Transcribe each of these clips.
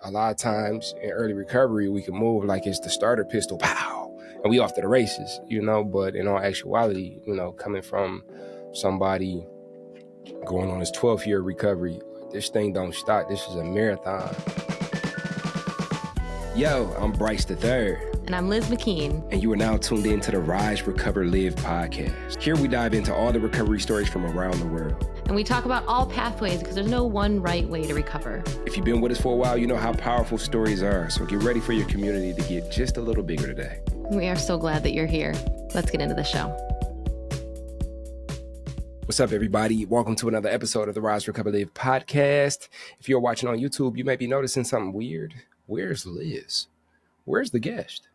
a lot of times in early recovery, we can move like it's the starter pistol, pow, and we off to the races, but in all actuality, coming from somebody going on his 12th year of recovery, this thing don't stop. This is a marathon. Yo, I'm Bryce the Third. And I'm Liz McKean. And you are now tuned in to the Rise, Recover, Live podcast. Here we dive into all the recovery stories from around the world. And we talk about all pathways because there's no one right way to recover. If you've been with us for a while, you know how powerful stories are. So get ready for your community to get just a little bigger today. We are so glad that you're here. Let's get into the show. What's up, everybody? Welcome to another episode of the Rise, Recover, Live podcast. If you're watching on YouTube, you may be noticing something weird. Where's Liz? Where's the guest?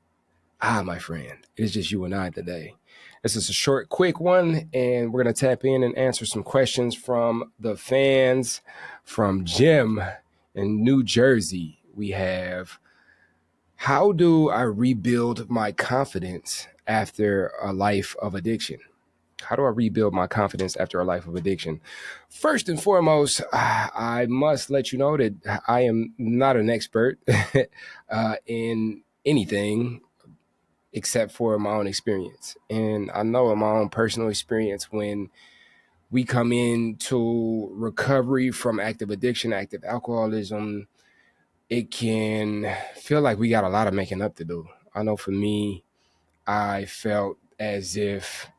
My friend, it's just you and I today. This is a short, quick one, and we're going to tap in and answer some questions from the fans. From Jim in New Jersey, we have, how do I rebuild my confidence after a life of addiction? How do I rebuild my confidence after a life of addiction? First and foremost, I must let you know that I am not an expert in anything except for my own experience. And I know in my own personal experience, when we come into recovery from active addiction, active alcoholism, it can feel like we got a lot of making up to do. I know for me, I felt as if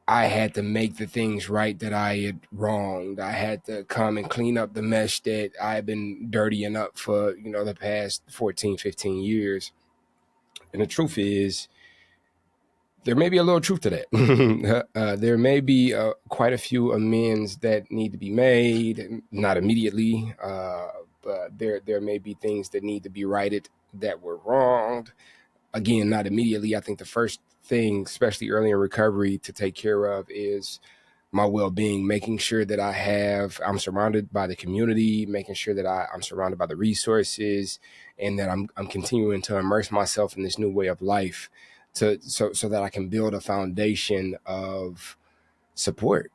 I had to make the things right that I had wronged. I had to come and clean up the mess that I've been dirtying up for, the past 14, 15 years. And the truth is, there may be a little truth to that. There may be quite a few amends that need to be made, not immediately, but there may be things that need to be righted that were wronged. Again, not immediately. I think the first thing, especially early in recovery, to take care of is my well-being, making sure that I'm surrounded by the community, making sure that I'm surrounded by the resources, and that I'm continuing to immerse myself in this new way of life so that I can build a foundation of support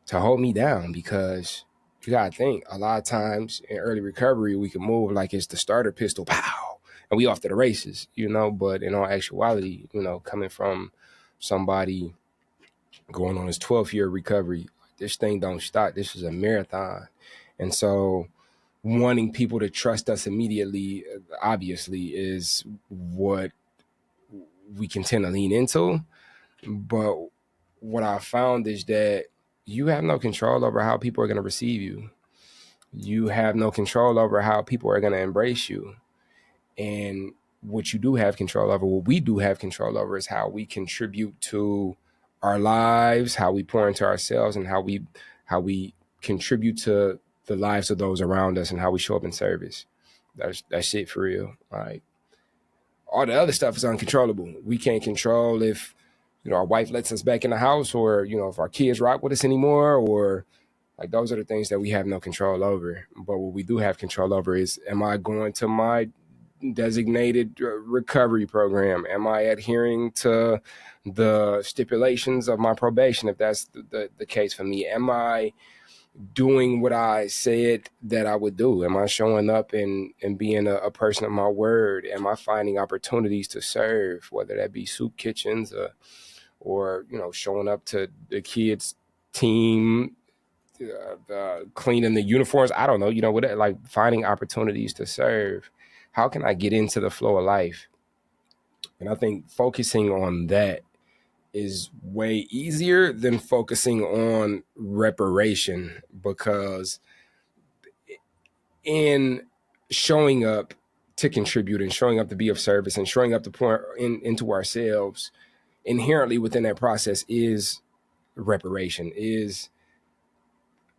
to hold me down. Because you got to think, a lot of times in early recovery, we can move like it's the starter pistol, pow, and we off to the races, but in all actuality, coming from somebody going on his 12th year of recovery, this thing don't stop. This is a marathon. And so wanting people to trust us immediately, obviously, is what we can tend to lean into. But what I found is that you have no control over how people are going to receive you. You have no control over how people are going to embrace you. And what you do have control over, what we do have control over, is how we contribute to our lives, how we pour into ourselves, and how we contribute to the lives of those around us, and how we show up in service. That's it for real. Like, all the other stuff is uncontrollable. We can't control if our wife lets us back in the house, or if our kids rock with us anymore, or like, those are the things that we have no control over. But what we do have control over is, am I going to my designated recovery program? Am I adhering to the stipulations of my probation, if that's the case for me? Am I doing what I said that I would do? Am I showing up and being a person of my word? Am I finding opportunities to serve, whether that be soup kitchens or showing up to the kids' team, cleaning the uniforms? I don't know, whatever, like, finding opportunities to serve. How can I get into the flow of life? And I think focusing on that is way easier than focusing on reparation, because in showing up to contribute and showing up to be of service and showing up to pour into ourselves, inherently within that process is reparation, is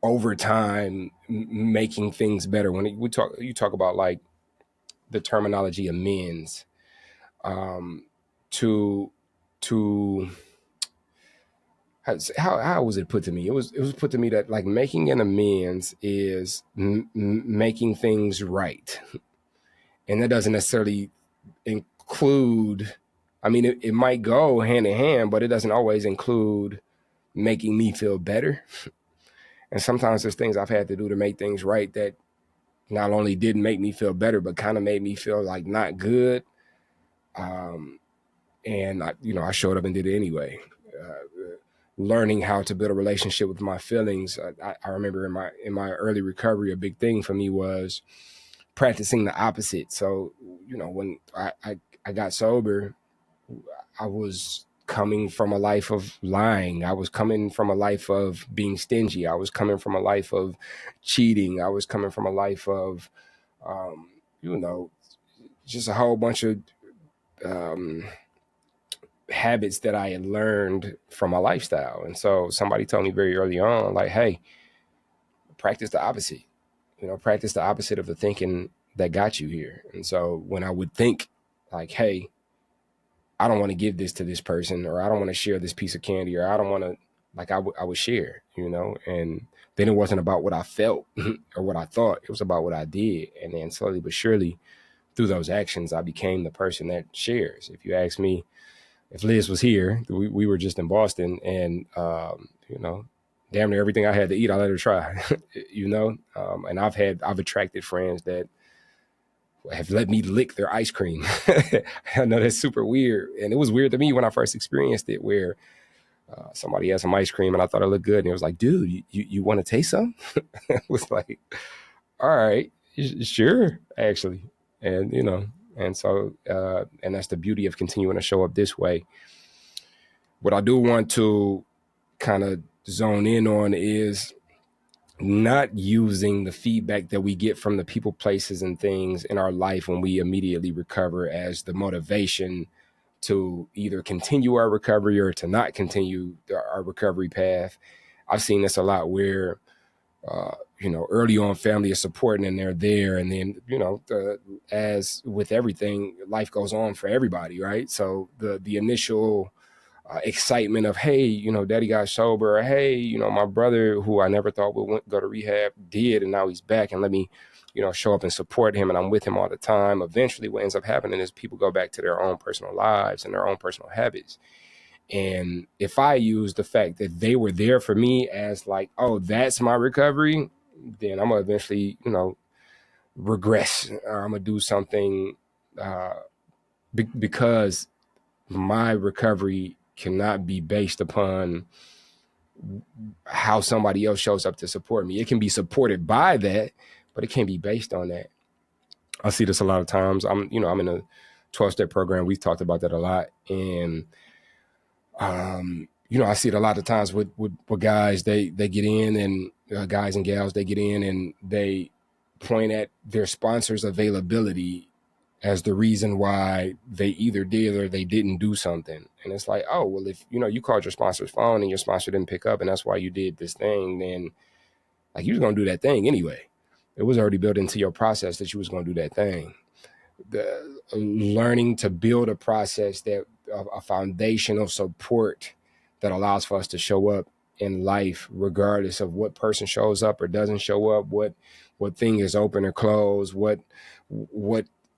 over time making things better. When you talk about, like, the terminology amends, how was it put to me? It was put to me that, like, making an amends is making things right, and that doesn't necessarily include. I mean, it might go hand in hand, but it doesn't always include making me feel better. And sometimes there's things I've had to do to make things right that not only didn't make me feel better, but kind of made me feel like not good. And I showed up and did it anyway. Learning how to build a relationship with my feelings. I remember in my early recovery, a big thing for me was practicing the opposite. So, when I got sober, I was coming from a life of lying. I was coming from a life of being stingy. I was coming from a life of cheating. I was coming from a life of, um, just a whole bunch of habits that I had learned from my lifestyle. And so somebody told me very early on, like, hey, practice the opposite. Practice the opposite of the thinking that got you here. And so when I would think like, hey, I don't want to give this to this person, or I don't want to share this piece of candy, or I don't want to, like, I would share, and then it wasn't about what I felt or what I thought. It was about what I did. And then slowly but surely through those actions, I became the person that shares. If you ask me, if Liz was here, we were just in Boston, and, damn near everything I had to eat, I let her try, and I've attracted friends that have let me lick their ice cream. I know that's super weird. And it was weird to me when I first experienced it, where somebody had some ice cream and I thought it looked good. And it was like, dude, you want to taste some? It was like, all right, sure, actually. And, and so, and that's the beauty of continuing to show up this way. What I do want to kind of zone in on is not using the feedback that we get from the people, places, and things in our life when we immediately recover as the motivation to either continue our recovery or to not continue our recovery path. I've seen this a lot where, early on family is supporting and they're there. And then, as with everything, life goes on for everybody, right? So the initial excitement of, hey, daddy got sober, or hey, my brother who I never thought would go to rehab did, and now he's back, and let me, show up and support him, and I'm with him all the time. Eventually what ends up happening is people go back to their own personal lives and their own personal habits. And if I use the fact that they were there for me as like, oh, that's my recovery, then I'm gonna eventually, regress, or I'm gonna do something because my recovery cannot be based upon how somebody else shows up to support me. It can be supported by that, but it can't be based on that. I see this a lot of times. I'm in a 12-step program. We've talked about that a lot. And, I see it a lot of times with guys, they get in, and guys and gals, they get in and they point at their sponsor's availability as the reason why they either did or they didn't do something. And it's like, oh, well, if, you called your sponsor's phone and your sponsor didn't pick up and that's why you did this thing, then like you was going to do that thing anyway. It was already built into your process that you was going to do that thing. The learning to build a process that a foundational support that allows for us to show up in life, regardless of what person shows up or doesn't show up, what thing is open or closed, what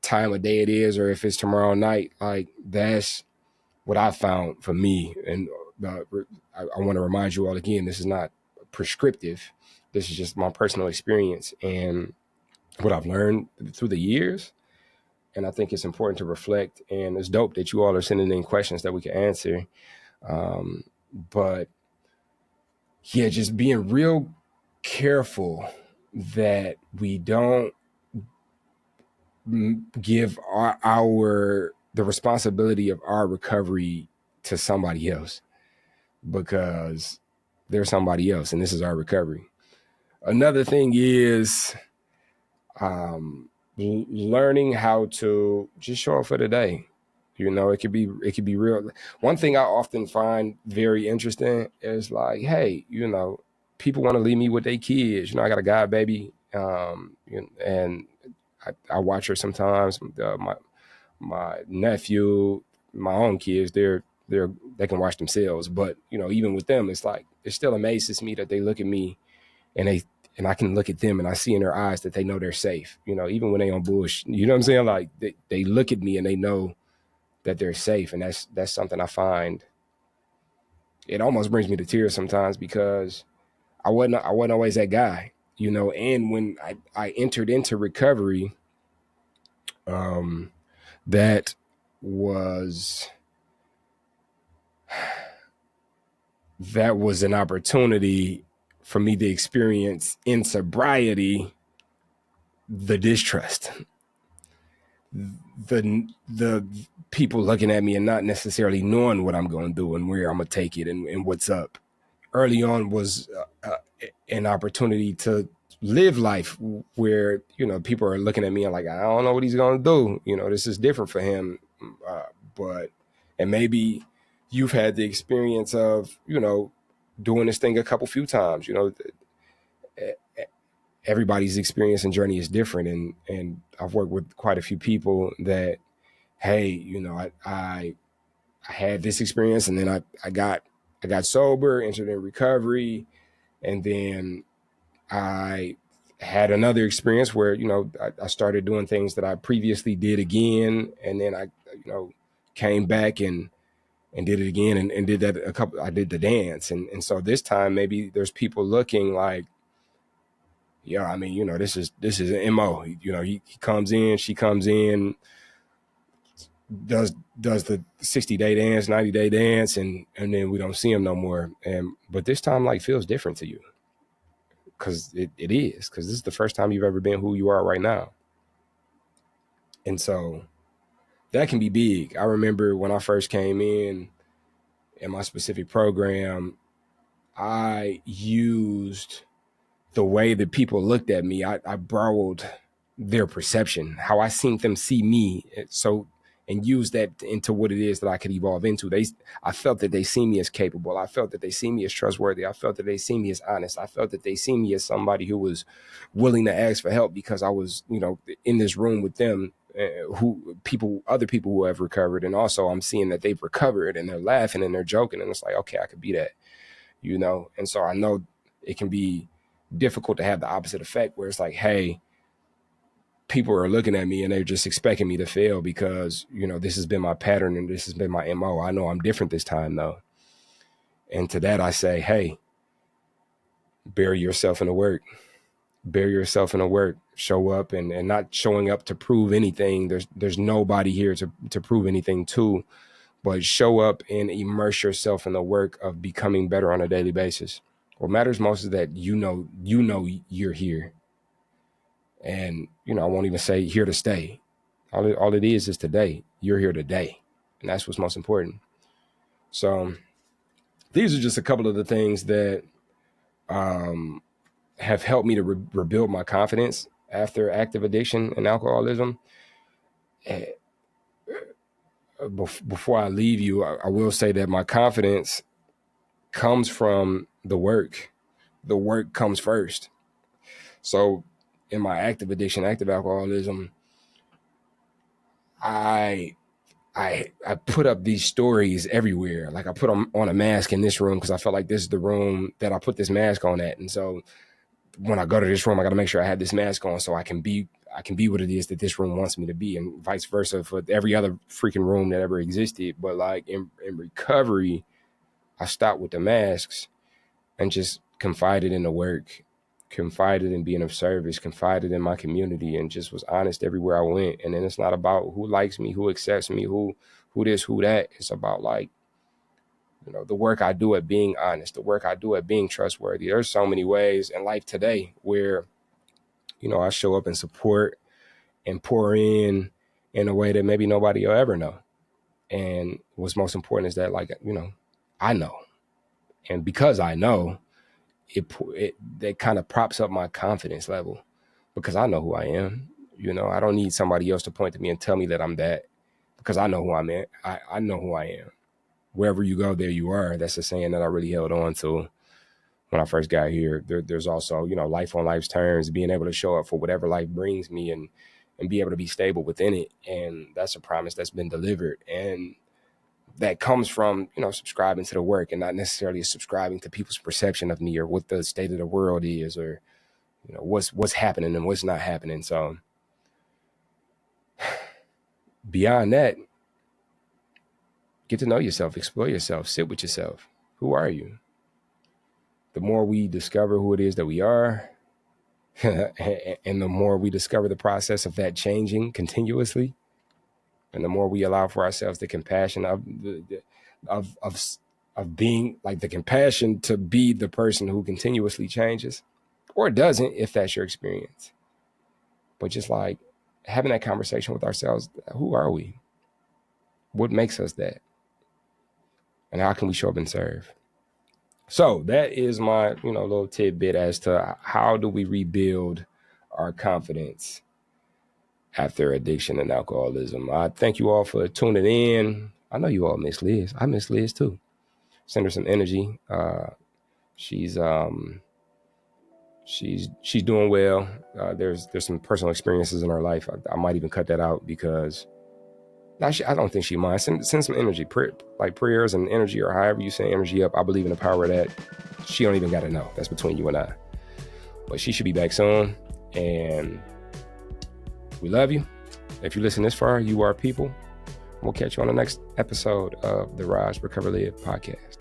time of day it is, or if it's tomorrow night. Like, that's what I found for me. And I want to remind you all again, this is not prescriptive. This is just my personal experience and what I've learned through the years. And I think it's important to reflect, and it's dope that you all are sending in questions that we can answer. But yeah, just being real careful that we don't give the responsibility of our recovery to somebody else, because they're somebody else and this is our recovery. Another thing is learning how to just show up for the day. It could be real. One thing I often find very interesting is like, hey, people want to leave me with their kids. I got a god baby, and I watch her sometimes. My nephew, my own kids, they can watch themselves. But even with them, it's like it still amazes me that they look at me and I can look at them and I see in their eyes that they know they're safe. Even when they on bullshit. You know what I'm saying? Like they look at me and they know that they're safe, and that's something I find. It almost brings me to tears sometimes, because I wasn't always that guy. you know, and when I entered into recovery, that was an opportunity for me to experience in sobriety the distrust, the people looking at me and not necessarily knowing what I'm going to do and where I'm going to take it and what's up. Early on was an opportunity to live life where, you know, people are looking at me and like, I don't know what he's going to do. You know, this is different for him. And maybe you've had the experience of, you know, doing this thing a few times, you know, everybody's experience and journey is different. And I've worked with quite a few people that, hey, you know, I had this experience and then I got sober, entered in recovery, and then I had another experience where, you know, I started doing things that I previously did again, and then I, you know, came back and did it again and did that I did the dance. And so this time maybe there's people looking like, yeah, I mean, you know, this is an MO. You know, he comes in, she comes in, does the 60-day dance, 90-day dance, and then we don't see him no more. But this time like feels different to you. Because it is, because this is the first time you've ever been who you are right now. And so that can be big. I remember when I first came in my specific program, I used the way that people looked at me. I borrowed their perception, how I seen them see me. And use that into what it is that I could evolve into. I felt that they see me as capable. I felt that they see me as trustworthy. I felt that they see me as honest. I felt that they see me as somebody who was willing to ask for help because I was, you know, in this room with them, other people who have recovered. And also I'm seeing that they've recovered and they're laughing and they're joking. And it's like, okay, I could be that, you know? And so I know it can be difficult to have the opposite effect where it's like, hey, people are looking at me and they're just expecting me to fail because, you know, this has been my pattern and this has been my MO. I know I'm different this time though. And to that I say, hey, bury yourself in the work. Bury yourself in the work. Show up and not showing up to prove anything. There's nobody here to prove anything to, but show up and immerse yourself in the work of becoming better on a daily basis. What matters most is that you know you're here. And, you know, I won't even say here to stay. All it is today. You're here today. And that's what's most important. So these are just a couple of the things that have helped me to rebuild my confidence after active addiction and alcoholism. Before I leave you, I will say that my confidence comes from the work. The work comes first. So in my active addiction, active alcoholism, I put up these stories everywhere. Like I put on a mask in this room because I felt like this is the room that I put this mask on at. And so when I go to this room, I got to make sure I have this mask on so I can be what it is that this room wants me to be, and vice versa for every other freaking room that ever existed. But like in recovery, I stopped with the masks and just confided in the work, confided in being of service, confided in my community, and just was honest everywhere I went. And then it's not about who likes me, who accepts me, who this, who that. It's about like, you know, the work I do at being honest, the work I do at being trustworthy. There's so many ways in life today where, you know, I show up and support and pour in a way that maybe nobody will ever know. And what's most important is that, like, you know, I know. And because I know, that kind of props up my confidence level because I know who I am. You know, I don't need somebody else to point to me and tell me that I'm that because I know who I'm at. I know who I am. Wherever you go, there you are. That's a saying that I really held on to when I first got here. There's also, you know, life on life's terms, being able to show up for whatever life brings me and be able to be stable within it. And that's a promise that's been delivered. And that comes from, you know, subscribing to the work and not necessarily subscribing to people's perception of me or what the state of the world is, or, you know, what's happening and what's not happening. So beyond that, get to know yourself, explore yourself, sit with yourself. Who are you? The more we discover who it is that we are, And the more we discover the process of that changing continuously, and the more we allow for ourselves the compassion of being like the compassion to be the person who continuously changes, or doesn't, if that's your experience. But just like having that conversation with ourselves, who are we? What makes us that? And how can we show up and serve? So that is my, little tidbit as to how do we rebuild our confidence after addiction and alcoholism. I thank you all for tuning in. I know you all miss Liz. I miss Liz too. Send her some energy. She's doing well. There's some personal experiences in her life. I might even cut that out because I don't think she minds. Send some energy, like prayers and energy, or however you send energy up. I believe in the power of that. She don't even got to know. That's between you and I. But she should be back soon. And we love you. If you listen this far, you are people. We'll catch you on the next episode of the Rise, Recover, Live podcast.